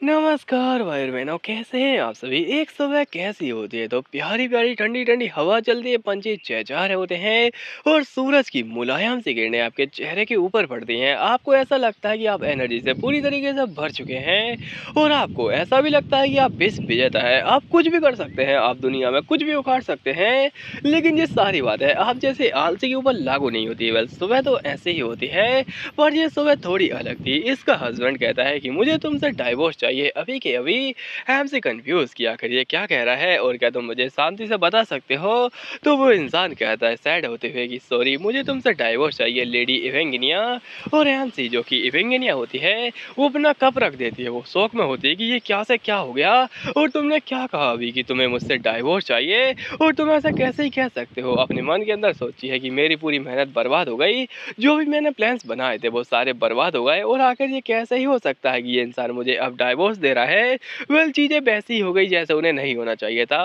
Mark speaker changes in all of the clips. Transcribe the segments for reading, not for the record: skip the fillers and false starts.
Speaker 1: नमस्कार भाई बहनों, कैसे हैं आप सभी। एक सुबह कैसी होती है तो प्यारी प्यारी ठंडी ठंडी हवा चलती है, पंछी चहचहा रहे होते हैं और सूरज की मुलायम सी किरणें आपके चेहरे के ऊपर पड़ती हैं। आपको ऐसा लगता है कि आप एनर्जी से पूरी तरीके से भर चुके हैं और आपको ऐसा भी लगता है कि आप विश्व विजेता है, आप कुछ भी कर सकते हैं, आप दुनिया में कुछ भी उखाड़ सकते हैं। लेकिन ये सारी बात है आप जैसे आलसी के ऊपर लागू नहीं होती। बस सुबह तो ऐसे ही होती है, पर ये सुबह थोड़ी अलग थी। इसका हस्बैंड कहता है कि मुझे तुमसे डाइवोर्स चाहिए अभी के अभी। हैम से कंफ्यूज किया आखिर ये क्या कह रहा है और क्या तुम मुझे शांति से बता सकते हो। तो वो इंसान कहता है सैड होते हुए कि सॉरी, मुझे तुमसे डाइवोर्स चाहिए लेडी इवेंगिनिया। और हैम सी जो कि इवेंगिनिया होती है वो अपना कप रख देती है। वो शौक में होती है कि ये क्या से क्या हो गया और तुमने क्या कहा अभी कि तुम्हें मुझसे डाइवोर्स चाहिए और तुम ऐसा कैसे ही कह सकते हो। अपने मन के अंदर सोची है कि मेरी पूरी मेहनत बर्बाद हो गई, जो भी मैंने प्लान्स बनाए थे वो सारे बर्बाद हो गए और आखिर ये कैसे ही हो सकता है कि ये इंसान मुझे अब डाइवोर्स दे रहा है। वेल चीज़ें वैसी हो गई जैसे उन्हें नहीं होना चाहिए था।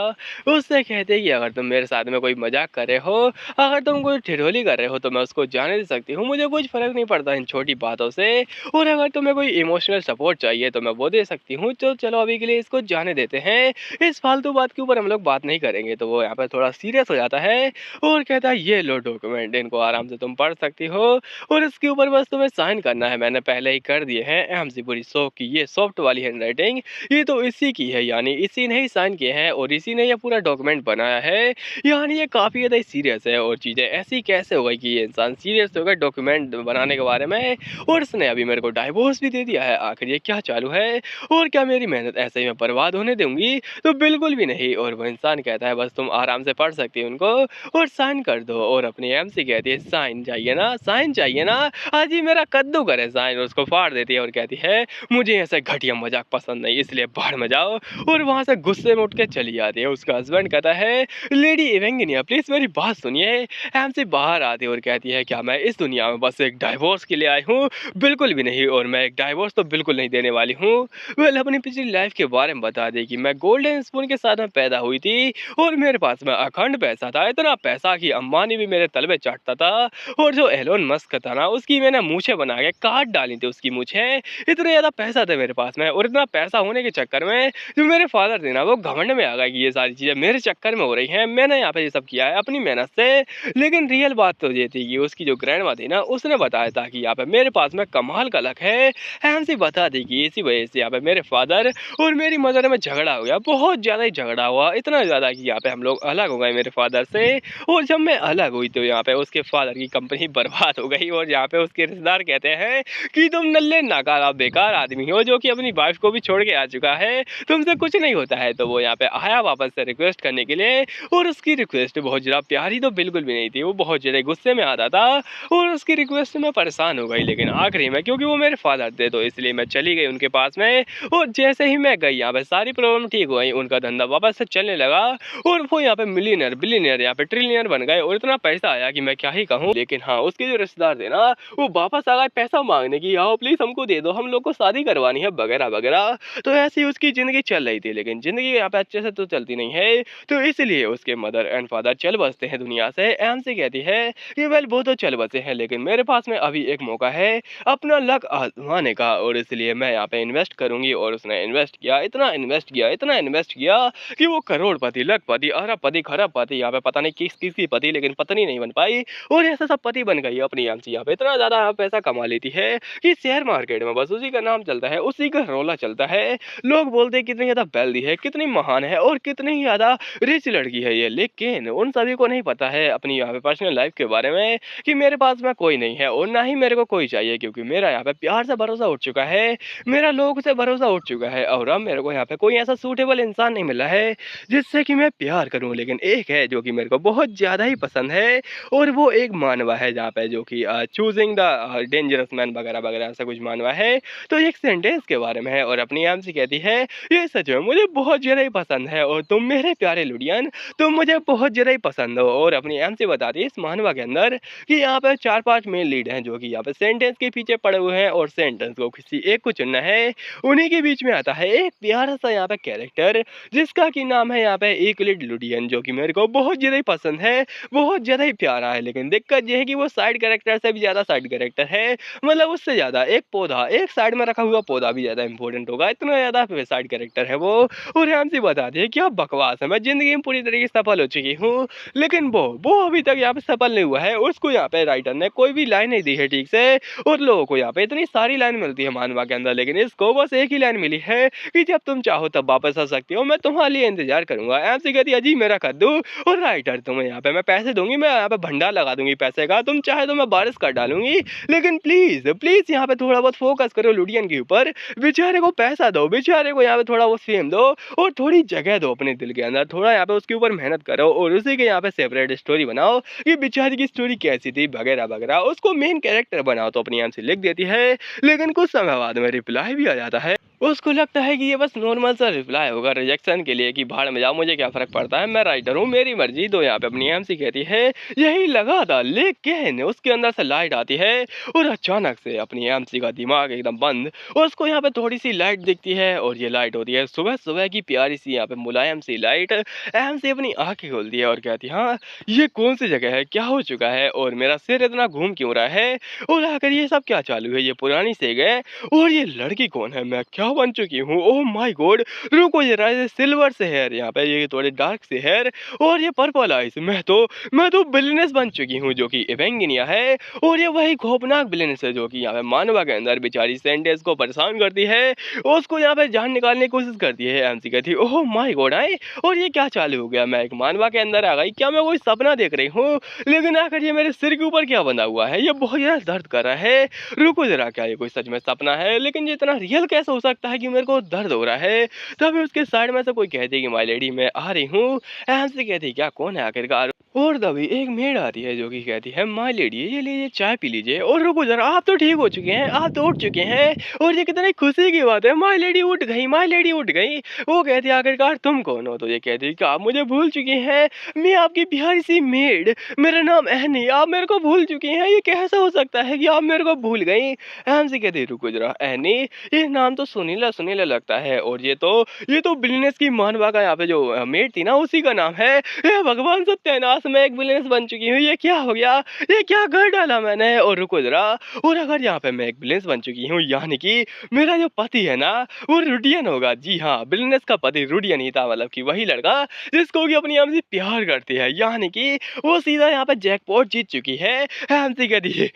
Speaker 1: उससे कहते हैं कि अगर तुम मेरे साथ में कोई मजाक कर रहे हो, अगर तुम कोई ठिठोली कर रहे हो तो मैं उसको जाने दे सकती हूँ, मुझे कुछ फर्क नहीं पड़ता इन छोटी बातों से। और अगर तुम्हें कोई इमोशनल सपोर्ट चाहिए तो मैं वो दे सकती हूँ। तो चलो अभी के लिए इसको जाने देते हैं, इस फालतू बात के ऊपर हम लोग बात नहीं करेंगे। तो वो यहाँ पर थोड़ा सीरियस हो जाता है और कहता है ये लो डॉक्यूमेंट, इनको आराम से तुम पढ़ सकती हो और इसके ऊपर बस तुम्हें साइन करना है, मैंने पहले ही कर दिए हैं। एमसी पूरी सो की ये सॉफ्ट वाली हैंडराइटिंग ये तो इसी की है, यानी इसी ने ही साइन किए हैं और इसी ने ये पूरा डॉक्यूमेंट बनाया है। यानी ये काफ़ी ज़्यादा सीरियस है और चीज़ें ऐसी कैसे हो गई कि ये इंसान सीरियस हो गया डॉक्यूमेंट बनाने के बारे में और इसने अभी मेरे को डाइवोर्स भी दे दिया है। आखिर ये क्या चालू है और क्या मेरी मेहनत ऐसे ही मैं बर्बाद होने दूंगी। तो बिल्कुल भी नहीं। और वो इंसान कहता है बस तुम आराम से पढ़ सकती हो उनको और साइन कर दो। और अपनी एमसी कहती है साइन चाहिए ना, साइन चाहिए ना, आज ही मेरा कद्दू करे साइन। और उसको फाड़ देती है और कहती है मुझे ऐसे घटिया मजाक पसंद नहीं, इसलिए बाहर में जाओ। और वहां से गुस्से में उठ के चली जाती है। उसका हस्बैंड कहता है लेडी इवेंगिनिया प्लीज मेरी बात सुनिए। एमसी बाहर आती है और कहती है क्या मैं इस दुनिया में बस एक डाइवोर्स के लिए आई हूँ? बिल्कुल भी नहीं, और मैं एक डाइवोर्स तो बिल्कुल नहीं देने वाली हूँ। वेल अपनी पिछली लाइफ के बारे में बता दी कि मैं गोल्डन स्पून के साथ में पैदा हुई थी और मेरे पास में अखंड पैसा था, इतना पैसा कि अंबानी भी मेरे तलबे चाटता था। और जो एलोन मस्क था ना उसकी मैंने मूछें बना के काट डाली थी उसकी मूछें। इतने ज़्यादा पैसा था मेरे पास में और इतना पैसा होने के चक्कर में जो मेरे फादर थे ना वो घमंड में आ गए कि ये सारी चीज़ें मेरे चक्कर में हो रही हैं, मैंने यहाँ पे ये सब किया है अपनी मेहनत से। लेकिन रियल बात तो ये थी कि उसकी जो ग्रैंड माँ थी ना उसने बताया था कि यहाँ पे मेरे पास में कमाल का लक है। हैंसी बता दी कि इसी वजह से यहाँ पे मेरे फादर और मेरी मदर में झगड़ा हो गया, बहुत ज़्यादा ही झगड़ा हुआ, इतना ज़्यादा कि यहाँ पे हम लोग अलग हो गए मेरे फादर से। और जब मैं अलग हुई तो यहाँ पे उसके फादर की कंपनी बर्बाद हो गई और यहाँ पे उसके रिश्तेदार कहते हैं कि तुम नल्ले नाकारा बेकार आदमी हो जो कि अपनी वाइफ को भी छोड़ के आ चुका है, तुमसे कुछ नहीं होता है। तो वो यहाँ पे आया वापस से रिक्वेस्ट करने के लिए और उसकी रिक्वेस्ट बहुत ज़्यादा प्यारी तो बिल्कुल भी नहीं थी, वो बहुत ज़्यादा गुस्से में आता था और उसकी रिक्वेस्ट में परेशान हो गई। लेकिन आखिरी में क्योंकि वो मेरे फादर थे तो इसलिए मैं चली गई उनके पास में। और जैसे ही मैं गई यहाँ पे सारी प्रॉब्लम ठीक हो गई, उनका धंधा वापस से चलने लगा और वो यहाँ पे मिलीनियर बिलीनियर यहाँ पे ट्रिलियनर बन गए और इतना पैसा आया कि मैं क्या ही कहूँ। लेकिन हाँ उसके जो रिश्तेदार थे ना वो वापस आ गए पैसा मांगने की, आओ प्लीज हमको दे दो, हम लोग को शादी करवानी है वगैरह वगैरह। तो ऐसी उसकी जिंदगी चल रही थी, लेकिन जिंदगी यहाँ पे अच्छे से तो चलती नहीं है। तो इसलिए उसके मदर एंड फादर चल बसते हैं दुनिया से। एम से कहती है कि वेल वो तो चल बसे हैं लेकिन मेरे पास में अभी एक मौका है अपना लक आजमाने का और इसलिए मैं यहाँ पे इन्वेस्ट करूंगी। और उसने इन्वेस्ट किया, इतना इन्वेस्ट किया, इतना इन्वेस्ट किया कि वो करोड़पति लखपति अरबपति खरबपति यहाँ पे पता नहीं किस किस की पति लेकिन पत्नी नहीं बन पाई और ऐसा सब पति बन गई अपनी एमसी। यहाँ पे इतना ज्यादा पैसा कमा लेती है कि शेयर मार्केट में बस उसी का नाम चलता है, उसी का रोला चलता है। लोग बोलते हैं कितनी ज्यादा वेल्दी है, कितनी महान है और कितनी ज्यादा रिच लड़की है ये। लेकिन उन सभी को नहीं पता है अपनी यहाँ पे पर्सनल लाइफ के बारे में कि मेरे पास में कोई नहीं है और ना ही मेरे को कोई चाहिए, क्योंकि मेरा यहाँ पे प्यार से भरोसा उठ चुका है, मेरा लोगों से भरोसा उठ चुका है और अब मेरे को यहाँ पे कोई ऐसा सूटेबल इंसान नहीं मिला है जिससे कि मैं प्यार करूँ। लेकिन एक है जो कि मेरे को बहुत ज़्यादा ही पसंद है और वो एक मानवा है जहाँ पे जो कि चूजिंग द डेंजरस मैन वगैरह वगैरह ऐसा कुछ मानवा है। तो एक सेंटेंस के बारे में है और अपनी आम से कहती है ये सच में मुझे बहुत ज़्यादा ही पसंद है और तुम मेरे प्यारे लुडियन तुम मुझे बहुत ज़्यादा ही पसंद हो। और अपनी एम से बताती है इस मानवा के अंदर कि यहाँ पे 4-5 मेन लीड हैं जो कि यहाँ पे सेंटेंस के पीछे पड़े हुए हैं और सेंटेंस को किसी एक को चुनना है। उन्हीं के बीच में आता है एक प्यारा सा यहाँ पे कैरेक्टर जिसका कि नाम है यहाँ पे यूक्लिड लुडियन, जो कि मेरे को बहुत ज़्यादा ही पसंद है, बहुत ज़्यादा ही प्यारा है। लेकिन दिक्कत ये है कि वो साइड कैरेक्टर से भी ज़्यादा साइड कैरेक्टर है, मतलब उससे ज़्यादा एक पौधा, एक साइड में रखा हुआ पौधा भी ज़्यादा इंपॉर्टेंट इम्पोर्टेंट होगा, इतना ज़्यादा साइड कैरेक्टर है वो। और एमसी बताती है क्या बकवास है, मैं ज़िंदगी में पूरी तरीके से सफल हो चुकी हूँ, लेकिन वो अभी तक यहाँ पे सफल नहीं हुआ है। उसको यहाँ पे राइटर ने कोई भी लाइन नहीं दी है ठीक से, और लोगों को यहाँ पे इतनी सारी लाइन मिलती है मानवा के अंदर, लेकिन इसको बस एक ही लाइन मिली है कि जब तुम चाहो तब वापस आ सकती हो, मैं तुम्हारे लिए इंतजार करूंगा। एमसी कहती है अजी मेरा कद्दू, और राइटर तुम्हें यहाँ पे मैं पैसे दूंगी, मैं यहाँ पे भंडार लगा दूंगी पैसे का, तुम चाहे तो मैं बारिश कर डालूंगी, लेकिन प्लीज प्लीज यहाँ पे थोड़ा बहुत फोकस करो लुडियन के ऊपर, बेचारे को पैसा दो, बेचारे को यहाँ पे थोड़ा बहुत फेम दो, और थोड़ी जगह दो अपने दिल के अंदर, थोड़ा यहाँ पे उसके ऊपर मेहनत करो, और उसी के यहाँ पे सेपरेट स्टोरी बनाओ कि बेचारी की स्टोरी कैसी थी वगैरह वगैरह, उसको मेन कैरेक्टर बनाओ। तो अपनी एमसी लिख देती है, लेकिन कुछ समय बाद में रिप्लाई भी आ जाता है। उसको लगता है कि ये बस नॉर्मल सा रिप्लाई होगा रिजेक्शन के लिए कि भाड़ में जाओ, मुझे क्या फर्क पड़ता है, मैं राइटर हूँ, मेरी मर्जी। तो यहाँ पे अपनी एमसी कहती है यही लगा था, लेकिन उसके अंदर से लाइट आती है, और अचानक से अपनी एमसी का दिमाग एकदम बंद, और उसको यहाँ पे थोड़ी सी लाइट दिखती है, और ये लाइट होती है सुबह सुबह की प्यारी सी यहाँ पे मुलायम सी लाइट। एमसी अपनी आंखें खोलती है और कहती है हाँ ये कौन सी जगह है, क्या हो चुका है, और मेरा सिर इतना घूम क्यों रहा है, और आखिर ये सब क्या चालू है, ये पुरानी से गए, और ये लड़की कौन है, मैं क्या बन चुकी हूँ, ओह माय गॉड। रुको जरा, ये सिल्वर से हेयर, यहाँ पे ये थोड़े डार्क से हेयर, और ये पर्पल आइज, मैं तो बिलीनियस बन चुकी हूँ, जो कि एवेंगिनिया है, और ये वही खौफनाक बिलीनियस है जो कि यहाँ पे मानवा के अंदर बेचारी सेंटेंस को परेशान करती है, उसको यहाँ पे जान निकालने की कोशिश करती है। एमसी कहती है ओह माय गॉड आए, और ये क्या चालू हो गया, मैं एक मानवा के अंदर आ गई, क्या मैं कोई सपना देख रही हूँ, लेकिन आखिर ये मेरे सिर के ऊपर क्या बंधा हुआ है, ये बहुत ज्यादा दर्द कर रहा है। रुको जरा, क्या ये कोई सच में सपना है, लेकिन ये इतना रियल कैसे हो सकता है कि मेरे को दर्द हो रहा है। तभी उसके साइड में से कोई कहती है कि माय लेडी मैं आ रही हूँ। एमसी कहती है क्या कौन है आखिरकार, और तभी एक मेड आती है जो कि कहती है माय लेडी ये लीजिए चाय पी लीजिए, और रुको जरा, आप तो ठीक हो चुके हैं, आप तो उठ चुके हैं, और ये कितनी खुशी की बात है, माय लेडी उठ गई, माय लेडी उठ गई। वो कहती है आखिरकार तुम कौन हो, तो ये कहती है कि आप मुझे भूल चुकी हैं, मैं आपकी प्यारी सी मेड, मेरा नाम एहनी, आप मेरे को भूल चुकी हैं, ये कैसा हो सकता है कि आप मेरे को भूल गई। एमसी कहती है रुको जरा एहनी, ये नाम तो सुनीला सुनीला लगता है, और ये तो बिजनेस की मानवा का यहाँ पे जो मेड थी ना उसी का नाम है। हे भगवान सत्यानाश, मैं एक बिजनेस बन चुकी हूँ, ये क्या हो गया, ये क्या कर डाला मैंने। और रुको जरा, और अगर यहाँ पे मैं एक बिजनेस बन चुकी हूँ, यानी कि मेरा जो पति है ना वो रुडियन होगा। जी हाँ, बिजनेस का पति रुडियन ही था, मतलब कि वही लड़का जिसको कि अपनी एमसी प्यार करती है, यानी कि वो सीधा यहाँ पे जैकपॉट जीत चुकी है। एमसी कहती है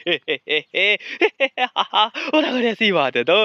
Speaker 1: और अगर ऐसी बात है तो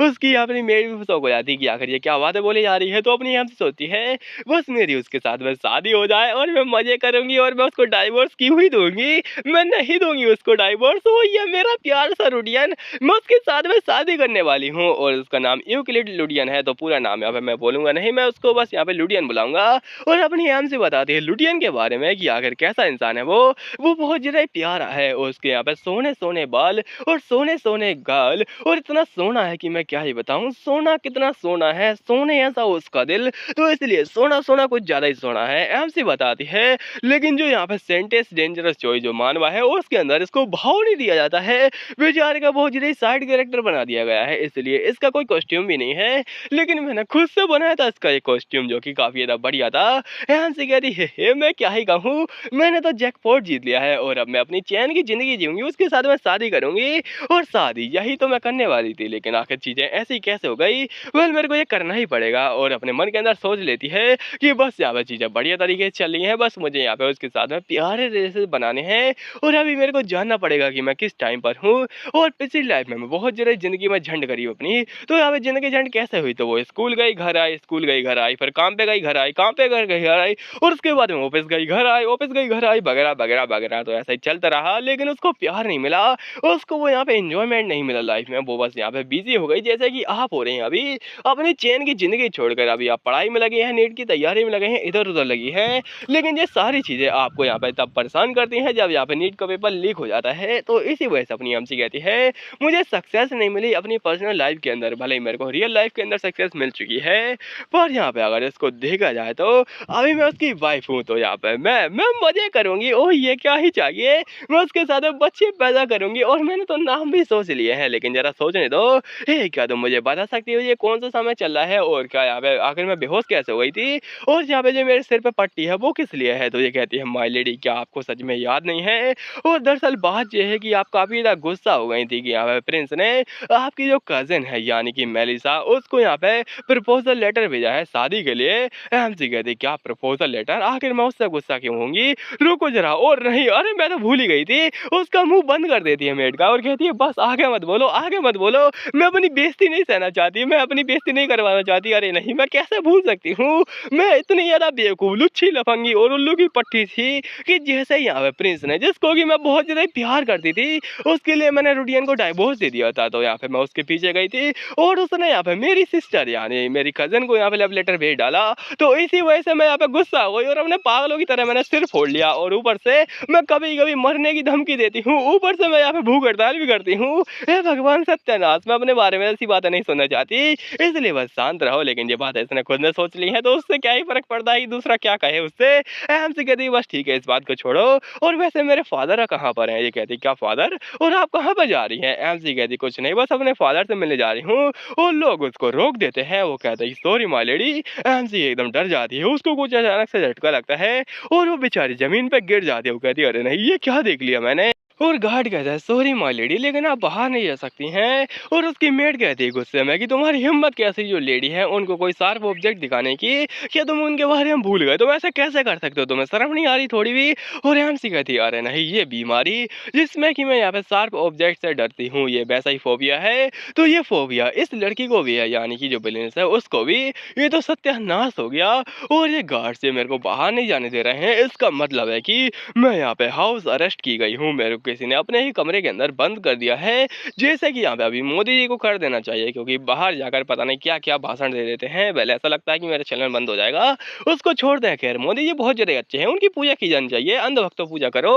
Speaker 1: उसकी अपनी मेड भी शौक हो जाती है कि आखिर ये क्या बातें बोली जा रही है। तो अपनी एमसी सोचती है बस मेरी उसके साथ बस शादी हो जाए और मैं मजे करूंगी, और मैं उसको डाइवोर्स क्यों ही दूंगी, मैं नहीं दूंगी उसको डाइवोर्स, वो ये मेरा प्यार सा रुडियन, मैं उसके साथ में शादी करने वाली हूँ, और उसका नाम यूक्लिड लुडियन है। तो पूरा नाम यहाँ पे मैं बोलूंगा नहीं, मैं उसको बस यहाँ पे लुडियन बुलाऊंगा। और अपनी एमसी बताती है लुडियन के बारे में कि आखिर कैसा इंसान है वो बहुत ज्यादा प्यारा है, और उसके यहाँ पे सोने सोने बाल और सोने सोने गाल, और इतना सोना है कि मैं क्या ही बताऊं, सोना कितना सोना है, सोने ऐसा उसका दिल, तो इसलिए सोना सोना कुछ ज्यादा ही सोना है। एमसी बताती है लेकिन जो यहाँ पे सेंटेंस डेंजरस चॉइस जो मानवा है उसके अंदर इसको भाव नहीं दिया जाता है, बेचारे का बहुत ज्यादा साइड कैरेक्टर बना दिया गया है, इसलिए इसका कोई कॉस्ट्यूम भी नहीं है, लेकिन मैंने खुद से बनाया था इसका एक कॉस्ट्यूम जो कि काफी ज्यादा बढ़िया था। एमसी कहती है मैं क्या ही कहूँ, मैंने तो जैकपॉट जीत लिया है, और अब मैं अपनी चैन की जिंदगी जीऊंगी, उसके साथ मैं शादी करूंगी, और शादी यही तो मैं करने वाली थी, लेकिन आखिर चीजें ऐसी कैसे हो गई, वेल मेरे को ये करना ही पड़ेगा। और अपने मन के अंदर सोच लेती है कि बस यहाँ पे चीजें बढ़िया तरीके से चल रही हैं, बस मुझे यहाँ पे उसके साथ में प्यारे रिलेशन बनाने हैं, और अभी मेरे को जानना पड़ेगा कि मैं किस टाइम पर हूँ। और पिछली लाइफ में मैं बहुत ज्यादा जिंदगी में झंड करी अपनी, तो यहाँ पे जिंदगी झंड कैसे हुई, तो वो स्कूल गई घर आई, स्कूल गई घर आई, फिर काम पे गई घर आई, काम पे घर आई, और उसके बाद में ऑफिस गई घर आई, ऑफिस गई घर आई, वगैरह वगैरह वगैरह। तो ऐसा ही चलता रहा, लेकिन उसको प्यार नहीं मिला, उसको वो यहाँ पे एंजॉयमेंट नहीं मिला लाइफ में, वो बस यहाँ पे बिजी हो गई, जैसे कि आप हो रहे हैं अभी अपनी चैन की जिंदगी छोड़कर, अभी आप पढ़ाई में लगे हैं, नीट की तैयारी में लगे हैं, इधर उधर लगी है, लेकिन ये सारी चीजें आपको यहाँ पे तब परेशान करती हैं जब यहाँ पे नीट का पेपर लीक हो जाता है। तो इसी वजह से अपनी एमसी कहती है मुझे सक्सेस नहीं मिली अपनी पर्सनल लाइफ के अंदर, भले ही मेरे को रियल लाइफ के अंदर सक्सेस मिल चुकी है, पर यहाँ पे अगर इसको देखा जाए तो अभी मैं उसकी वाइफ हूँ, तो यहाँ पे मैं मजे करूंगी, ओह ये क्या ही चाहिए, मैं उसके साथ बच्चे पैदा करूंगी, और मैंने तो नाम भी सोच लिए हैं, लेकिन जरा सोचने दो। क्या तुम मुझे बता सकती हो ये कौन सा समय चल रहा है, और क्या यहाँ पे आखिर में बेहोश कैसे हो गई थी, और यहाँ पे जो मेरे सिर पे पट्टी है वो किस लिया है। तो ये कहती है माय लेडी क्या आपको सच में याद नहीं है? और दरअसल बात ये है कि आप काफ़ी ज़्यादा गुस्सा हो गई थी कि यहाँ पे प्रिंस ने आपकी जो कज़िन है यानी कि मेलिसा उसको यहाँ पे प्रपोज़ल लेटर भेजा है शादी के लिए। एमसी कहती क्या प्रपोज़ल लेटर? आखिर मैं उससे गुस्सा क्यों होंगी? रुको ज़रा और नहीं अरे मैं तो भूल ही गई थी। उसका मुँह बंद कर देती है मेड का और कहती है बस आगे मत बोलो, आगे मत बोलो। मैं अपनी बेइज़्ज़ती नहीं सहना चाहती, मैं अपनी बेइज़्ज़ती नहीं करवाना चाहती। अरे नहीं मैं कैसे भूल सकती हूँ? मैं इतनी ज़्यादा बेवकूफ़, लुच्ची लफंगी और उल्लू की पट्टी थी कि जैसे ही यहाँ पे प्रिंस ने जिसको कि मैं बहुत ज़्यादा प्यार करती थी, उसके लिए मैंने रुडियन को डाइवोर्स दे दिया था। तो यहाँ पे मैं उसके पीछे गई थी और उसने यहाँ पे मेरी सिस्टर यानी मेरी कज़िन को यहाँ पे लव लेटर भेज डाला। तो इसी वजह से मैं यहाँ पे गुस्सा हो गई और अपने पागलों की तरह मैंने सिर फोड़ लिया और ऊपर से मैं कभी-कभी मरने की धमकी देती हूँ, ऊपर से मैं यहाँ पे भूख हड़ताल भी करती हूँ। हे भगवान सत्यानाश! मैं अपने बारे में ऐसी बातें नहीं सुनना चाहती, इसलिए बस शांत रहो। लेकिन ये बात इसने खुद ने सोच ली है तो उससे क्या ही फ़र्क पड़ता है कि दूसरा क्या कहे उससे। एमसी कहती है बस ठीक है इस बात को छोड़ो और वैसे मेरे फादर कहाँ पर हैं? ये कहती क्या फादर? और आप कहाँ पर जा रही हैं? एमसी कहती कुछ नहीं बस अपने फादर से मिलने जा रही हूँ और लोग उसको रोक देते हैं। वो कहता है सॉरी माय लेडी। एमसी एकदम डर जाती है, उसको कुछ अचानक से झटका लगता है और वो बेचारी ज़मीन पे गिर जाती है। वो कहती है अरे नहीं ये क्या देख लिया मैंने? और गार्ड कहता है सॉरी माय लेडी लेकिन आप बाहर नहीं जा सकती हैं। और उसकी मेड कहती है गुस्से में कि तुम्हारी हिम्मत कैसी जो लेडी है उनको कोई शार्प ऑब्जेक्ट दिखाने की, क्या तुम उनके बारे में भूल गए? तुम ऐसे कैसे कर सकते हो? तुम्हें शर्म नहीं आ रही थोड़ी भी? और एमसी कहती है अरे नहीं ये बीमारी जिसमें कि मैं यहाँ पे शार्प ऑब्जेक्ट से डरती हूँ ये वैसा ही फोबिया है। तो ये फोबिया इस लड़की को भी है यानी कि जो विलेंस है उसको भी। ये तो सत्यानाश हो गया और ये गार्ड से मेरे को बाहर नहीं जाने दे रहे हैं। इसका मतलब है कि मैं यहाँ पे हाउस अरेस्ट की गई हूँ, मेरे को किसी ने अपने ही कमरे के अंदर बंद कर दिया है। जैसे कि यहाँ पे अभी मोदी जी को कर देना चाहिए क्योंकि बाहर जाकर पता नहीं क्या क्या भाषण दे देते हैं। पहले ऐसा लगता है कि मेरा चैनल बंद हो जाएगा, उसको छोड़ दें। खैर मोदी जी बहुत ज़्यादा अच्छे हैं, उनकी पूजा की जानी चाहिए, अंधभक्तों पूजा करो।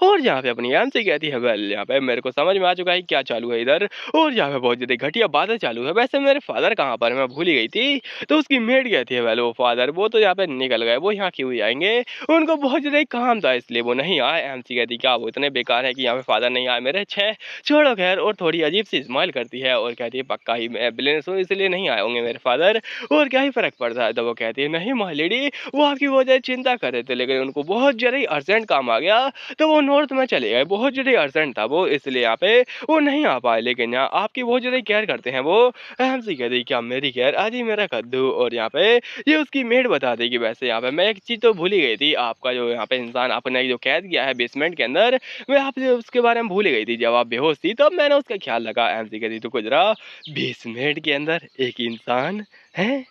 Speaker 1: और यहाँ पे अपनी एमसी कहती है वेल यहाँ पे मेरे को समझ में आ चुका है क्या चालू है इधर। और यहाँ पे बहुत ज़्यादा घटिया बातें चालू है। वैसे मेरे फादर कहाँ पर है? मैं भूल ही गई थी। तो उसकी मेड कहती है वेल वो फादर वो तो यहाँ पे निकल गए, वो यहाँ क्यों ही आएंगे? उनको बहुत ज़्यादा काम था इसलिए वो नहीं आए। एमसी कहती क्या वो इतने बेकार है कि यहाँ पे फादर नहीं आए मेरे? छः छोड़ो खैर। और थोड़ी अजीब सी स्माइल करती है और कहती है पक्का ही मैं विलेन हूँ इसलिए नहीं आए होंगे मेरे फादर, और क्या ही फ़र्क पड़ता है? तो वो कहती है नहीं माय लेडी वो आपकी वजह चिंता कर रहे थे लेकिन उनको बहुत ज़्यादा ही अर्जेंट काम आ गया तो वो नॉर्थ में चले गए। बहुत ज़्यादा ही अर्जेंट था वो इसलिए यहाँ पे वो नहीं आ पाए, लेकिन यहाँ आपकी बहुत ज़्यादा केयर करते हैं वो। एमसी कहती क्या मेरी केयर? आज ही मेरा कद्दू। और यहाँ पे ये उसकी मेड बता दी कि वैसे यहाँ पे मैं एक चीज़ तो भूल ही गई थी, आपका जो यहाँ पे इंसान आपने जो कैद किया है बेसमेंट के अंदर मैं आपसे उसके बारे में भूल ही गई थी। जब आप बेहोश थी तब मैंने उसका ख्याल रखा। एमसी कहती तो कुछ रहा बेसमेंट के अंदर एक इंसान है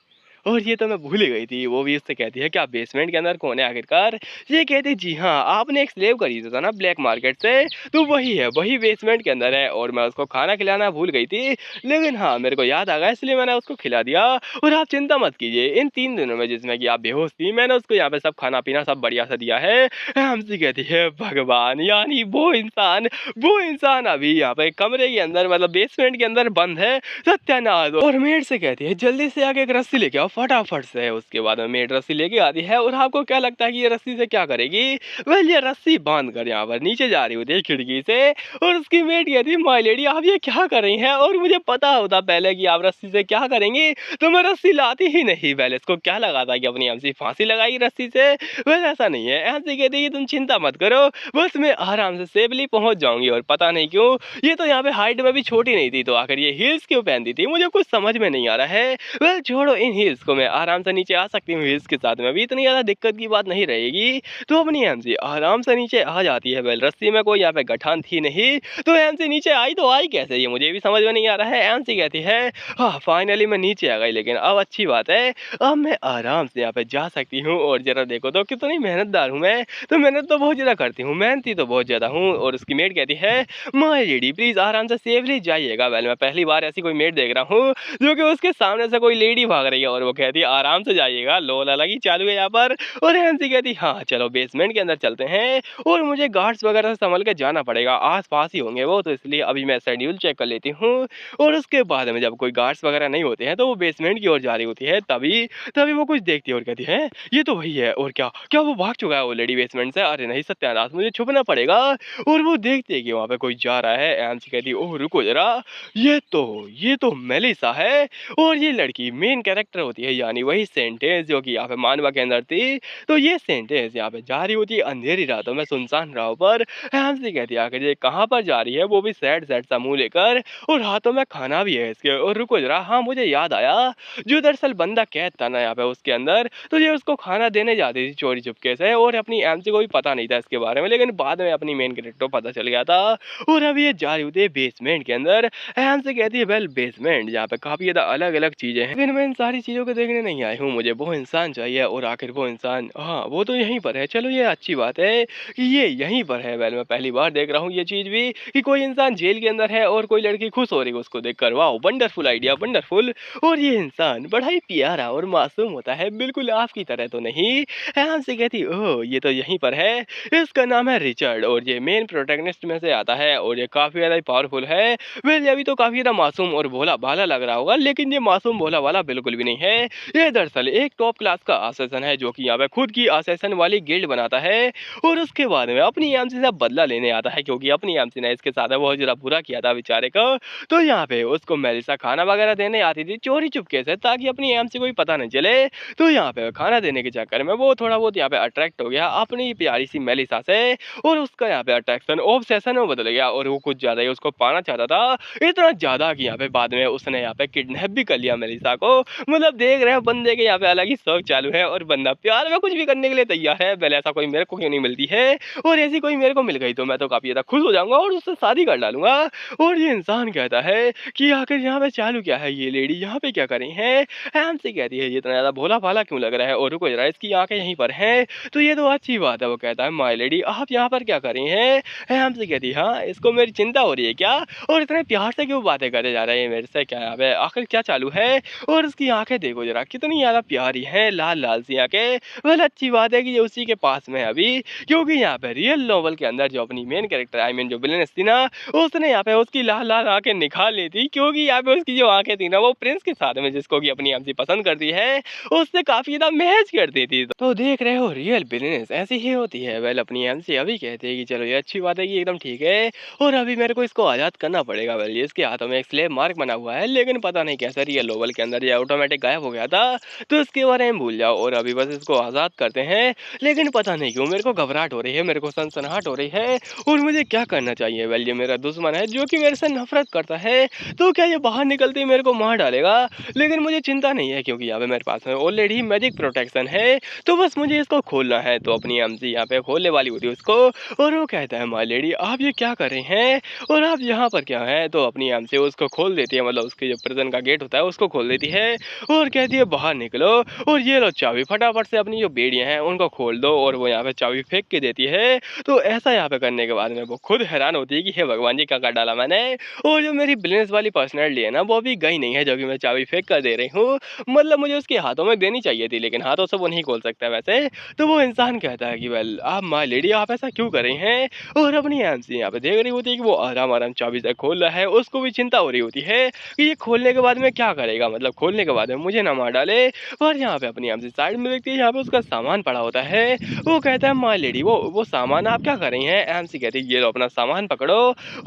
Speaker 1: और ये तो मैं भूल ही गई थी। वो भी उससे कहती है क्या बेसमेंट के अंदर कौन है आखिरकार? ये कहती जी हाँ, आपने एक स्लेव खरीदा था ना ब्लैक मार्केट से, तो वही है, वही बेसमेंट के अंदर है और मैं उसको खाना खिलाना भूल गई थी। लेकिन हाँ, मेरे को याद आ गया इसलिए मैंने उसको खिला दिया। और आप चिंता मत कीजिए, इन 3 दिनों में जिसमें कि आप बेहोश थी, मैंने उसको यहाँ पे सब खाना-पीना सब बढ़िया से दिया है। हमसे कहती है भगवान! यानी वो इंसान अभी यहाँ पे कमरे के अंदर मतलब बेसमेंट के अंदर बंद है। सत्यानाश! और मेड से कहती है जल्दी से आके एक रस्सी लेके आओ फटाफट से। उसके बाद में मेड रस्सी लेके आती है और आपको क्या लगता है कि ये रस्सी से क्या करेगी? वेल ये रस्सी बांध कर यहाँ पर नीचे जा रही होती है खिड़की से और उसकी मेड कहती है माय लेडी आप ये क्या कर रही हैं? और मुझे पता होता पहले कि आप रस्सी से क्या करेंगी तो मैं रस्सी लाती ही नहीं। वेल इसको क्या लगा था कि अपनी एमसी फांसी लगाई रस्सी से? वेल ऐसा नहीं है। एमसी कहती है तुम चिंता मत करो, बस मैं आराम से सेफली पहुंच जाऊंगी। और पता नहीं क्यों ये तो यहाँ पे हाइट में भी छोटी नहीं थी, तो आखिर ये हील्स क्यों पहनती थी मुझे कुछ समझ में नहीं आ रहा है। वेल छोड़ो इन हील्स को, मैं आराम से नीचे आ सकती हूँ हील्स के साथ में भी, इतनी ज़्यादा दिक्कत की बात नहीं रहेगी। तो अपनी एमसी आराम से नीचे आ जाती है। वेल रस्सी में कोई यहाँ पे गठान थी नहीं, तो एमसी नीचे आई तो आई कैसे ये मुझे भी समझ में नहीं आ रहा है। एमसी कहती है हाँ फाइनली मैं नीचे आ गई, लेकिन अब अच्छी बात है अब मैं आराम से यहाँ पे जा सकती हूँ। और जरा देखो तो कितनी मेहनतदार हूँ मैं, तो मेहनत तो बहुत ज़्यादा करती हूँ, मेहनती तो बहुत ज़्यादा हूँ। और उसकी मेड कहती है माय लेडी प्लीज़ आराम से सेफली जाइएगा। वेल मैं पहली बार ऐसी कोई मेड देख रहा हूँ जो कि उसके सामने से कोई लेडी भाग रही है और वो कहती है आराम से जाइएगा। लोल अलग ही चालू है यहाँ पर। और एमसी कहती हाँ चलो बेसमेंट के अंदर चलते हैं और मुझे गार्ड्स वगैरह से संभल के जाना पड़ेगा, आस पास ही होंगे वो, तो इसलिए अभी मैं शेड्यूल चेक कर लेती हूँ। और उसके बाद में जब कोई गार्ड्स वगैरह नहीं होते हैं तो वो बेसमेंट की ओर जा रही होती है, तभी तभी वो कुछ देखती है और कहती है ये तो वही है। और क्या क्या वो भाग चुका है ऑलरेडी बेसमेंट से? अरे नहीं सत्यानाश मुझे छुपना पड़ेगा। और वो देखती है कि वहाँ पे कोई जा रहा है। एमसी कहती है ओह रुको जरा, ये तो मेलिसा है और ये लड़की मेन कैरेक्टर होती होती है, यानी वही सेंटेंस जो कि यहाँ पे मानवा के अंदर थी। तो ये सेंटेंस यहाँ पे जा रही होती है अंधेरी रातों में सुनसान राहों पर। हैंसी कहती है आखिर ये कहाँ पर जा रही है, वो भी सैड सैड सा मुँह लेकर, और हाथों में खाना भी है इसके। और रुको ज़रा, हाँ मुझे याद आया, जो दरअसल बंदा कैद था ना यहाँ पे उसके अंदर, तो ये उसको खाना देने जाती थी चोरी चुपके से, और अपनी एमसी को भी पता नहीं था इसके बारे में, लेकिन बाद में अपनी मेन कैरेक्टर को पता चल गया था। और अब ये जा रही होती है बेसमेंट के अंदर। हमसे कहती है वेल बेसमेंट जहाँ पे काफी ज्यादा अलग अलग चीजें हैं, लेकिन मैं इन सारी चीजों को देखने नहीं आई हूँ, मुझे वो इंसान चाहिए। और आखिर वो इंसान, हाँ वो तो यहीं पर है। चलो ये अच्छी बात है कि ये यहीं पर है। वेल मैं पहली बार देख रहा हूँ ये चीज भी, कि कोई इंसान जेल के अंदर है और कोई लड़की खुश हो रही है उसको देखकर। वाह वंडरफुल आइडिया, वंडरफुल। और ये इंसान बड़ा ही प्यारा और मासूम होता है, बिल्कुल आपकी तरह तो नहीं। हमसे कहती ओह ये तो यहीं पर है, इसका नाम है रिचर्ड, और ये मेन प्रोटैगनिस्ट में से आता है, और ये काफी ज्यादा पावरफुल है। वेल ये अभी तो काफी ज्यादा मासूम और भोला भाला लग रहा होगा, लेकिन ये मासूम भोला वाला बिल्कुल भी नहीं है। ये दरअसल एक टॉप क्लास का असेसन है, जो कि यहाँ पे खुद की असेसन वाली गिल्ड बनाता है, और उसके बाद में अपनी एमसी से बदला लेने आता है, क्योंकि अपनी एमसी ने इसके साथ बहुत ज्यादा बुरा किया था बेचारे को। तो यहाँ पे उसको मेलिसा खाना वगैरह देने आती थी चोरी चुपके से, ताकि अपनी एमसी को भी पता नहीं चले। तो यहाँ पे खाना देने के चक्कर में वो थोड़ा बहुत यहाँ पे अट्रैक्ट हो गया अपनी प्यारी सी मेलिसा से, और उसका यहाँ पे अट्रैक्शन ऑब्सेशन में बदल गया, और वो कुछ ज्यादा ही उसको पाना चाहता था। इतना ज्यादा कि यहाँ पे बाद में उसने यहाँ पे किडनैप भी कर लिया मेलिसा को। मतलब देख रहे हो बंदे के यहाँ पे अलग ही शौक चालू है, और बंदा प्यार में कुछ भी करने के लिए तैयार है। पहले ऐसा कोई मेरे को क्यों नहीं मिलती है, और ऐसी कोई मेरे को मिल गई तो मैं तो काफी ज्यादा खुश हो जाऊंगा और उससे शादी कर डालूंगा। और ये इंसान कहता है कि आखिर यहाँ पे चालू क्या है, ये लेडी यहाँ पे क्या कर रही है। हमसे कहती है ये इतना ज्यादा भोला भाला क्यों लग रहा है, और रुको जरा इसकी आंखें यहीं पर हैं, तो ये तो अच्छी बात है। वो कहता है माय लेडी आप यहाँ पर क्या कर रही हैं। हमसे कहती है हाँ इसको मेरी चिंता हो रही है क्या, और इतने प्यार से क्यों बातें करे जा रहे हैं मेरे से, क्या यहाँ पे आखिर क्या चालू है। और उसकी आंखें देखो जरा कितनी ज्यादा प्यारी हैं, लाल लाल सी आंखें। वेल अच्छी बात है कि ये उसी के पास में है अभी, क्योंकि यहाँ पे रियल नॉवल के अंदर जो अपनी मेन कैरेक्टर आई मीन जो विलेन थी ना, उसने यहाँ पे उसकी लाल लाल आंखें निकाल ली थी, क्योंकि यहाँ पे उसकी जो आंखें थी ना वो प्रिंस के साथ में, जिसको कि अपनी एमसी पसंद करती है, उससे काफी ज्यादा मैच करती थी। तो देख रहे हो रियल बिजनेस ऐसी ही होती है। वेल अपनी एमसी अभी कहते हैं कि चलो ये अच्छी बात है कि एकदम ठीक है, और अभी मेरे को इसको आजाद करना पड़ेगा। वेल ये इसके हाथों में एक स्लेव मार्क बना हुआ है, लेकिन पता नहीं कैसे रियल नॉवल के अंदर ये ऑटोमेटिक गायब हो गया था, तो इसके बारे में भूल जाओ और अभी बस इसको आजाद करते हैं। लेकिन पता नहीं क्यों मेरे को घबराहट हो रही है, मेरे को सनसनाहट हो रही है, और मुझे क्या करना चाहिए। वेल ये मेरा दुश्मन है जो कि मेरे से नफरत करता है, तो क्या ये बाहर निकलते ही मेरे को मार डालेगा। लेकिन मुझे चिंता नहीं है, क्योंकि यहाँ पे मेरे पास में ऑलरेडी मैजिक प्रोटेक्शन है, तो बस मुझे इसको खोलना है। तो अपनी एमसी यहाँ पे खोलने वाली होती है उसको, और वो कहता है माय लेडी आप ये क्या कर रहे हैं, और आप यहाँ पर क्या है। तो अपनी एमसी उसको खोल देती है, मतलब उसके जो प्रिजन का गेट होता है उसको खोल देती है, और कहती है बाहर निकलो, और ये लो चाबी, फटाफट से अपनी जो बेड़ियां हैं उनको खोल दो। और वो यहाँ पे चाबी फेंक के देती है। तो ऐसा यहाँ पे करने के बाद में वो खुद हैरान होती है कि हे भगवान जी क्या कर डाला मैंने। और जो मेरी बिजनेस वाली पर्सनैलिटी है ना वो अभी गई नहीं है, जो कि मैं चाबी फेंक कर दे रही हूँ। मतलब मुझे उसके हाथों में देनी चाहिए थी, लेकिन हाथों से वो नहीं खोल सकता वैसे। तो वो इंसान कहता है कि वेल आप माय लेडी आप ऐसा क्यों कर रही हैं, और अपनी एमसी यहाँ पे देख रही होती है कि वो आराम आराम चाबी से खोल रहा है। उसको भी चिंता हो रही होती है कि ये खोलने के बाद में क्या करेगा, मतलब खोलने के बाद में मुझे ना मार डाले। और यहाँ पे अपनी एमसी साइड में देखती है, यहाँ पे उसका सामान पड़ा होता है। वो कहता है माय लेडी वो सामान आप क्या कर रही हैं। एमसी कहती है ये लो अपना सामान पकड़ो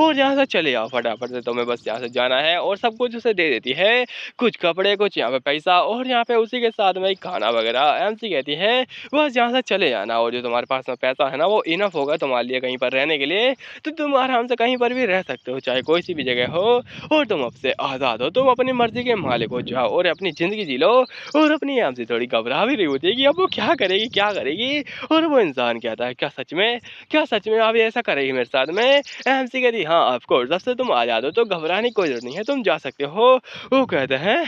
Speaker 1: और यहाँ से चले आओ फटाफट से, तुम्हें बस यहाँ से जाना है। और सब कुछ उसे दे देती है, कुछ कपड़े कुछ यहाँ पे पैसा, और यहाँ पे उसी के साथ में खाना वगैरह। एमसी कहती है बस यहाँ से चले जाना, और जो तुम्हारे पास में पैसा है ना वो इनफ होगा तुम्हारे लिए कहीं पर रहने के लिए, तो तुम आराम से कहीं पर भी रह सकते हो, चाहे कोई सी भी जगह हो, और तुम अब से आज़ाद हो, तुम अपनी मर्जी के मालिक हो, जाओ और अपनी ज़िंदगी जी लो। और अपनी एमसी थोड़ी घबरा भी रही होती है कि अब वो क्या करेगी क्या करेगी। और वो इंसान कहता है क्या सच में आप ये ऐसा करेगी मेरे साथ में। एमसी कहती हाँ ऑफ कोर्स, जब से तुम आज़ाद हो तो घबराने की कोई जरूरत नहीं है, तुम जा सकते हो। वो कहते हैं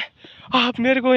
Speaker 1: आप मेरे को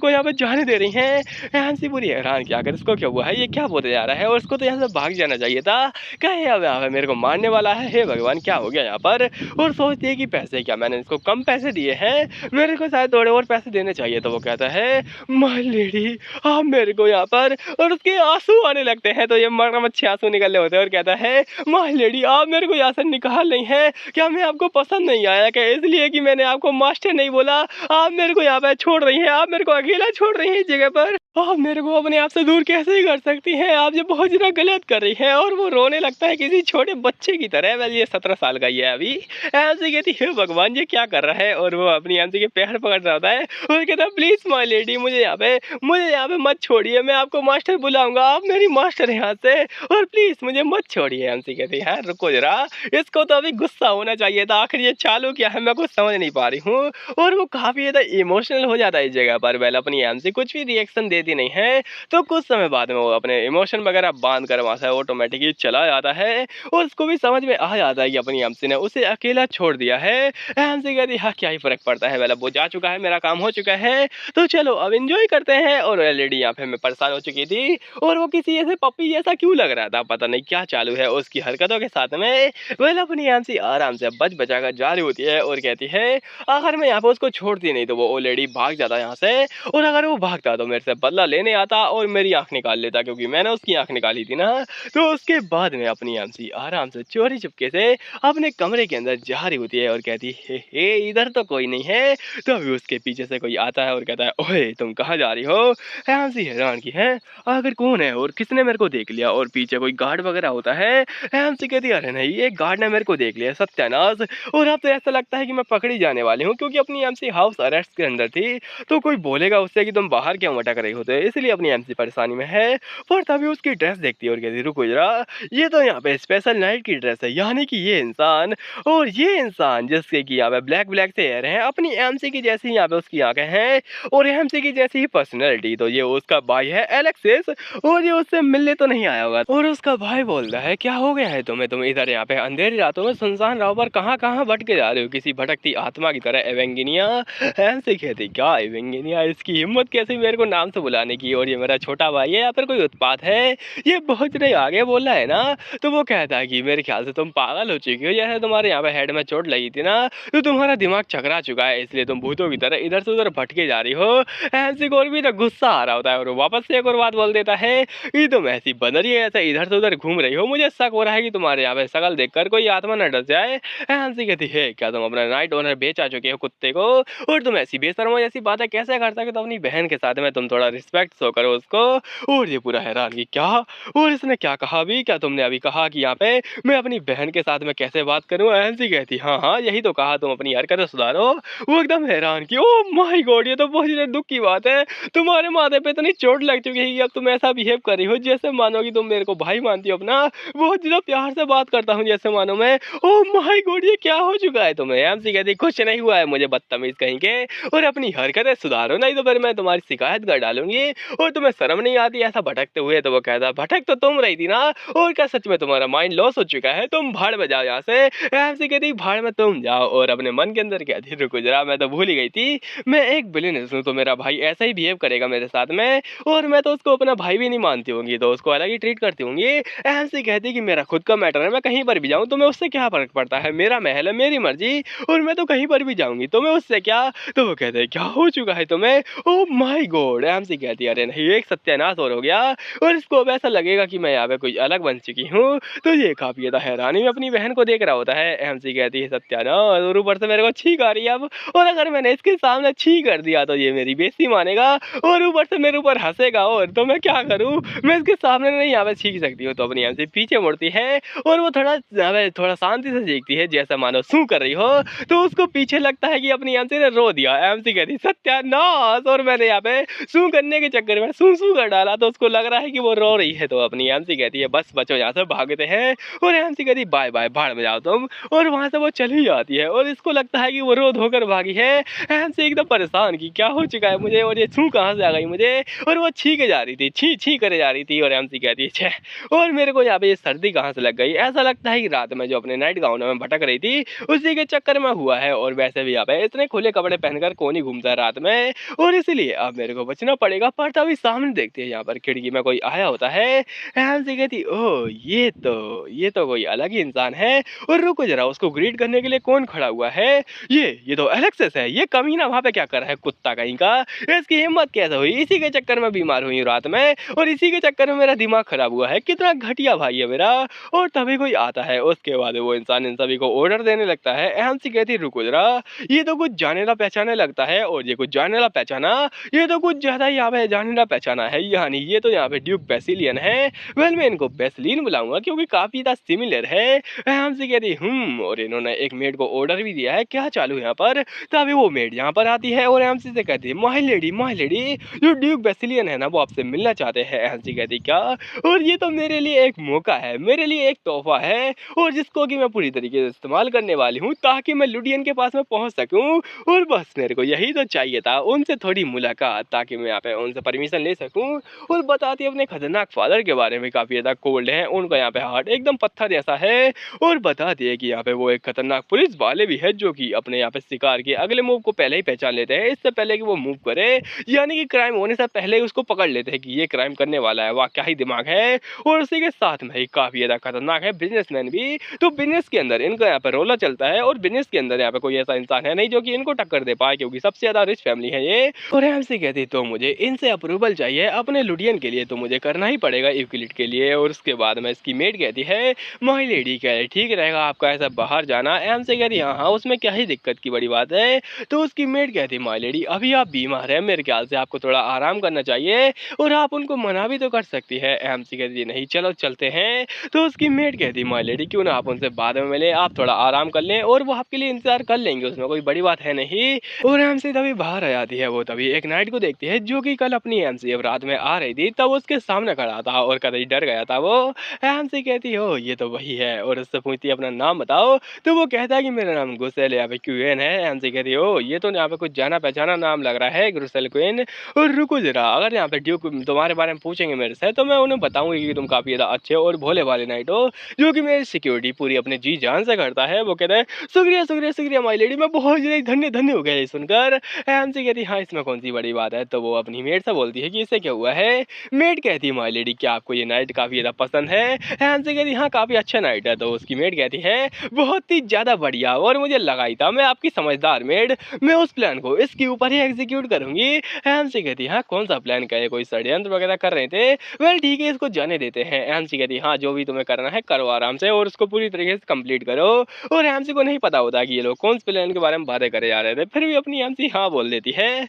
Speaker 1: यहाँ पे जाने दे रही हैं। एमसी पूरी हैरान कि आखिर इसको क्या हुआ है, ये क्या बोलते जा रहा है, और उसको तो यहाँ से भाग जाना चाहिए था, कहे अब यहाँ पे मेरे को मारने वाला है। हे भगवान क्या हो गया यहाँ पर। और सोचती है कि पैसे क्या मैंने इसको कम पैसे दिए हैं, मेरे को शायद थोड़े और पैसे देने चाहिए। तो वो कहता है माय लेडी आप मेरे को यहाँ पर, और उसके आंसू आने लगते हैं, तो ये मगरमच्छ आंसू निकलने होते हैं, और कहता है माय लेडी आप मेरे को यहाँ से निकाल रही हैं, क्या मैं आपको पसंद नहीं आया क्या, इसलिए कि मैंने आपको मास्टर नहीं बोला, आप मेरे को यहाँ पे छोड़ रही हैं, आप मेरे को अकेला छोड़ रही हैं इस जगह पर। आप मेरे को अपने आप से दूर कैसे ही कर सकती हैं? आप ये बहुत ज़्यादा गलत कर रही हैं। और वो रोने लगता है किसी छोटे बच्चे की तरह। वेल ये 17 साल का ही है अभी। ऐसे कहती है, "हे भगवान ये क्या कर रहा है?" और वो अपनी आंटी के पैर पकड़ रहा होता है और कहता है, "प्लीज़ माय लेडी मुझे यहाँ पे मत छोड़िए। मैं आपको मास्टर बुलाऊँगा। आप मेरी मास्टर हैं यहाँ से और प्लीज़ मुझे मत छोड़िए।" आंटी कहती है, "यार रुको ज़रा, इसको तो अभी गुस्सा होना चाहिए था। आखिर ये चालू क्या है मैं कुछ समझ नहीं पा रही हूँ।" और वो काफ़ी ज़्यादा इमोशनल हो जाता है इस जगह पर। वेल अपनी एमसी कुछ भी रिएक्शन देती नहीं है, तो कुछ समय बाद में वो अपने इमोशन वगैरह बाँध कर वहाँ से ऑटोमेटिकली चला जाता है और उसको भी समझ में आ जाता है कि अपनी एमसी ने उसे अकेला छोड़ दिया है। एमसी कहती है, "हाँ, क्या ही फ़र्क पड़ता है? वेल अब वो जा चुका है, मेरा काम हो चुका है, तो चलो अब एन्जॉय करते हैं।" और ऑलरेडी यहाँ पे मैं परेशान हो चुकी थी और वो किसी ऐसे पप्पी जैसा क्यों लग रहा था, पता नहीं क्या चालू है उसकी हरकतों के साथ में। वेल अपनी एमसी आराम से बच-बचा कर जा रही होती है और कहती है, अगर मैं यहाँ पे उसको छोड़ती नहीं तो वो ऑलरेडी भाग जाता यहाँ से और अगर वो भागता तो मेरे से बदला लेने आता और मेरी आँख निकाल लेता, क्योंकि मैंने उसकी आँख निकाली थी ना। तो उसके बाद में अपनी एमसी आराम से चोरी-चुपके से अपने कमरे के अंदर जा रही होती है और कहती है, "हे, इधर तो कोई नहीं है।" तो अभी उसके पीछे से कोई आता है और कहता है, "ओए तुम कहाँ जा रही हो?" एमसी हैरान की है, आखिर कौन है और किसने मेरे को देख लिया? और पीछे कोई गार्ड वगैरह होता है। एमसी कहती है, "अरे नहीं, ये गार्ड ने मेरे को देख लिया, सत्यानाश।" और अब तो ऐसा लगता है कि मैं पकड़ी जाने वाली हूँ, क्योंकि अपनी एमसी हाउस अरेस्ट के अंदर थी, तो कोई बोलेगा उससे कि तुम बाहर क्यों भटक रही हो, तो इसलिए अपनी एमसी परेशानी में है। पर तभी उसकी ड्रेस देखती है और कहती है, रुको जरा, ये तो यहाँ पे स्पेशल नाइट की ड्रेस है, यानी कि ये इंसान जिसके कि यहाँ पे ब्लैक ब्लैक से हेयर है, अपनी एमसी की जैसी यहाँ पे उसकी आंखें हैं और एमसी की जैसी ही पर्सनैलिटी, तो ये उसका भाई है एलेक्सिस। और ये उससे मिलने तो नहीं आया होगा और उसका भाई बोलता है, क्या हो गया है तुम्हें, तुम इधर यहाँ पे अंधेरी रातों में सुनसान राह पर कहाँ कहाँ भटके जा रहे हो किसी भटकती आत्मा की तरह? एवेंगिनिया ऐसे कहती, क्या एवेंगिनिया, इसकी हिम्मत कैसे मेरे को नाम से बुलाने की, और ये मेरा छोटा भाई है या फिर कोई उत्पात है? ये बहुत ज्यादा आगे बोल रहा है ना। तो वो कहता है कि मेरे ख्याल से तुम पागल हो चुकी हो, जैसे तुम्हारे यहाँ पे हेड में चोट लगी थी ना, तो तुम्हारा दिमाग चकरा चुका है, इसलिए तुम भूतों की तरह इधर से उधर भटके जा रही हो। ऐसे को और भी ना गुस्सा आ रहा होता है और वो वापस से एक और बात बोल देता है कि तुम ऐसी बंदरी है, ऐसे इधर से उधर घूम रही हो, मुझे शक हो रहा है कि तुम्हारे यहाँ पे शकल देखकर कोई आत्मा न डस जाए। हंसी कहती है, क्या तुम अपना नाइट ओनर बेच आ चुके हो कुत्ते को, और तुम ऐसी बेशर्मो जैसी बातें कैसे कर सकते हो अपनी बहन के साथ में, तुम थोड़ा रिस्पेक्ट शो करो उसको। और ये पूरा हैरान कि क्या, और इसने क्या कहा अभी, क्या तुमने अभी कहा कि यहाँ पे मैं अपनी बहन के साथ में कैसे बात करूँ? हंसी कहती, हाँ हाँ यही तो कहा, तुम अपनी हरकतें सुधारो। वो एकदम हैरान कि ओ माय गॉड, ये तो बहुत ही दुख की बात है, तुम्हारे माथे पे इतनी चोट लग चुकी है कि अब तुम ऐसा बिहेव कर रही हो जैसे मानो कि तुम मेरे को भाई मानती हो अपना। बहुत ज्यादा प्यार से बात करता हूँ जैसे मानो मैं। ओह माय गॉड, ये क्या हो चुका है तुम्हें? एमसी कहती, कुछ नहीं हुआ है मुझे, बदतमीज कहीं के, और अपनी हरकतें सुधारो नहीं तो फिर मैं तुम्हारी शिकायत कर डालूंगी। और तुम्हें शर्म नहीं आती ऐसा भटकते हुए? तो वो कहता, भटक तो तुम रही थी ना, और क्या सच में तुम्हारा माइंड लॉस हो चुका है? तुम भाड़ में जाओ यहाँ से। एमसी कहती, भाड़ में तुम जाओ, और अपने मन के अंदर कहती, रुको जरा, मैं तो भूल ही गई थी, मैं एक बिलियनर हूँ, तो मेरा भाई ऐसा ही बिहेव करेगा मेरे साथ में, और मैं तो उसको अपना भाई भी नहीं मानती होंगी, तो उसको अलग ही ट्रीट करती होंगी। ऐसे कहती कि मेरा खुद का मैटर है, मैं कहीं पर भी जाऊँ तो मैं उससे क्या फर्क पड़ता है, मेरा महल है, मेरी मर्जी, और मैं तो कहीं पर भी जाऊंगी तो मैं उससे क्या? तो वो कहते हैं, क्या हो चुका है तुम्हें? Oh my God. एमसी कहती है, अरे नहीं, एक सत्यानाश और हो गया, और इसको अब ऐसा लगेगा कि मैं यहाँ पे कोई अलग बन चुकी हूँ। तो ये काफी ज्यादा हैरानी में अपनी बहन को देख रहा होता है। एमसी कहती है, सत्यानाश, और ऊपर से मेरे को छींक आ रही है अब, और अगर मैंने इसके सामने छी कर दिया तो ये मेरी बेइज्जती मानेगा और ऊपर से मेरे ऊपर हंसेगा, और तो मैं क्या करूं, मैं इसके सामने नहीं यहाँ पे छींक सकती हूँ। तो अपनी एमसी पीछे मुड़ती है और वो थोड़ा शांति से देखती है, जैसा मानो सू कर रही हो। तो उसको पीछे लगता है कि अपनी एमसी ने रो दिया। एमसी कहती, सत्यानाश, और मैंने यहाँ पे सू करने के चक्कर में सू सू कर डाला, तो उसको लग रहा है कि वो रो रही है। तो अपनी एमसी कहती है, बस बचो यहाँ से, भागते हैं। और एमसी कहती, बाय बाय, भाड़ में जाओ तुम, और वहां से वो चली जाती है। और इसको लगता है कि वो रो धोकर भागी है। एमसी एकदम परेशान की क्या हो चुका है मुझे, और ये छू कहाँ से आ गई मुझे, और वो छींके जा रही थी, छी छी करे जा रही थी। और एमसी कहती है, छह, और मेरे को यहाँ पे ये सर्दी कहाँ से लग गई? ऐसा लगता है कि रात में जो अपने नाइट गाउन में भटक रही थी उसी के चक्कर में हुआ है, और वैसे भी यहाँ पे इतने खुले कपड़े पहनकर कौन ही घूमता है रात में, और इसलिए अब मेरे को बचना पड़ेगा। पर तभी सामने देखते हैं यहाँ पर खिड़की में कोई आया होता है। एमसी कहती, ओह ये तो कोई अलग ही इंसान है, और रुको जरा, उसको ग्रीट करने के लिए कौन खड़ा हुआ है? ये तो एलेक्सिस है, ये कमीना वहां पे क्या कर रहा है, कुत्ता कहीं का, इसकी हिम्मत कैसे हुई? इसी के चक्कर में बीमार हुई रात में, और इसी के चक्कर में मेरा दिमाग खराब हुआ है, कितना घटिया भाई है मेरा। और तभी कोई आता है, उसके बाद वो इंसान इन सभी को ऑर्डर देने लगता है। एमसी कहती, रुको जरा, ये तो कुछ जाने ला पहचाने लगता है, और ये कुछ जाने ला पहचाना, ये तो कुछ ज्यादा ही यहाँ पे जाने ना पहचाना है, यानी ये तो यहाँ पे ड्यूक बेसिलियन है। वेल मैं इनको बेसलीन बुलाऊँगा क्योंकि काफ़ी ज़्यादा सिमिलर है। हमसे कहती और इन्होंने एक मेड को ऑर्डर भी दिया है, क्या चालू है यहाँ पर? तभी वो मेड यहाँ पर आती है और एमसी से कहती है माय लेडी जो ड्यूक बेसिलियन है ना वो आपसे मिलना चाहते हैं। एमसी कहती क्या? और ये तो मेरे लिए एक मौका है, मेरे लिए एक तोहफा है और जिसको कि मैं पूरी तरीके से इस्तेमाल करने वाली हूँ ताकि मैं लुडियन के पास में पहुँच सकूँ। और बस मेरे को यही तो चाहिए था, उनसे थोड़ी मुलाकात ताकि मैं यहाँ पे उनसे परमिशन ले सकूँ। और बताती है अपने खतरनाक फादर के बारे में, काफ़ी ज़्यादा कोल्ड है, उनका यहाँ पे हार्ट एकदम पत्थर जैसा है। और बताती है कि यहाँ पे वो एक खतरनाक पुलिस वाले भी है जो कि अपने यहाँ पे शिकार के अगले मूव को पहले ही पहचान लेते हैं, इससे पहले कि वो मूव करे, यानी कि क्राइम होने से पहले ही उसको पकड़ लेते हैं कि ये क्राइम करने वाला है। वाह क्या ही दिमाग है। और उसी के साथ में ही काफ़ी ज़्यादा खतरनाक है बिजनेसमैन भी। तो बिजनेस के अंदर इनका यहाँ पे रोला चलता है और बिजनेस के अंदर यहाँ पे कोई ऐसा इंसान है नहीं जो कि इनको टक्कर दे पाए, क्योंकि सबसे ज़्यादा रिच फैमिली है ये। और एमसी कहती तो मुझे इनसे अप्रूवल चाहिए अपने लुडियन के लिए, तो मुझे करना ही पड़ेगा यूक्लिड के लिए। और उसके बाद में इसकी मेड कहती है माय लेडी कह रही ठीक रहेगा आपका ऐसा बाहर जाना। एमसी कहती हाँ उसमें क्या ही दिक्कत की बड़ी बात है। तो उसकी मेड कहती माय लेडी अभी आप बीमार हैं, मेरे ख्याल से आपको थोड़ा आराम करना चाहिए और आप उनको मना भी तो कर सकती है। एमसी कहती नहीं चलो चलते हैं। तो उसकी मेड कहती माय लेडी क्यों ना आप उनसे बाद में मिले, आप थोड़ा आराम कर लें और वो आपके लिए इंतजार कर लेंगे, उसमें कोई बड़ी बात है नहीं। और एमसी तभी बाहर आ जाती है, वो तभी एक नाइट को देखती है जो कि कल अपनी एमसी अब रात में आ रही थी, तब उसके सामने खड़ा था और कतई डर गया था वो। एमसी कहती हो ये तो वही है और उससे पूछती है अपना नाम बताओ। तो वो कहता है कि मेरा नाम गुसेल यहाँ पे क्वीन है। एमसी कहती हो ये तो यहाँ पे कुछ जाना पहचाना नाम लग रहा है गुसेल क्वीन। और रुको जरा, अगर यहाँ पे ड्यूक तुम्हारे बारे में पूछेंगे मेरे से तो मैं उन्हें बताऊंगी कि तुम काफी ज्यादा अच्छे और भोले वाले नाइट हो जो कि मेरी सिक्योरिटी पूरी अपने जी जान से करता है। वो कहता है शुक्रिया शुक्रिया शुक्रिया माई लेडी, मैं बहुत ज्यादा धन्य धन्य हो गया ये सुनकर। एमसी कहती हाँ इसमें कौन सी बड़ी बात है। तो वो अपनी मेड से बोलती है कि इससे क्या हुआ है। मेड कहती है माई लेडी क्या आपको ये नाइट काफी ज्यादा पसंद है। एमसी कहती हाँ काफी अच्छा नाइट है। तो उसकी मेड कहती है बहुत ही ज्यादा बढ़िया और मुझे लगा ही था मैं आपकी समझदार मेड, मैं उस प्लान को इसके ऊपर ही एग्जीक्यूट करूंगी। एमसी कहती हाँ कौन सा प्लान का है, कोई षड्यंत्र वगैरह कर रहे थे। वेल ठीक है इसको जाने देते हैं। एमसी कहती हाँ जो भी तुम्हें करना है करो आराम से और उसको पूरी तरीके से कंप्लीट करो। और एमसी को नहीं पता होता कि ये लोग कौन से प्लान के बारे में बातें करे जा रहे थे, फिर भी अपनी एमसी हाँ बोल देती है।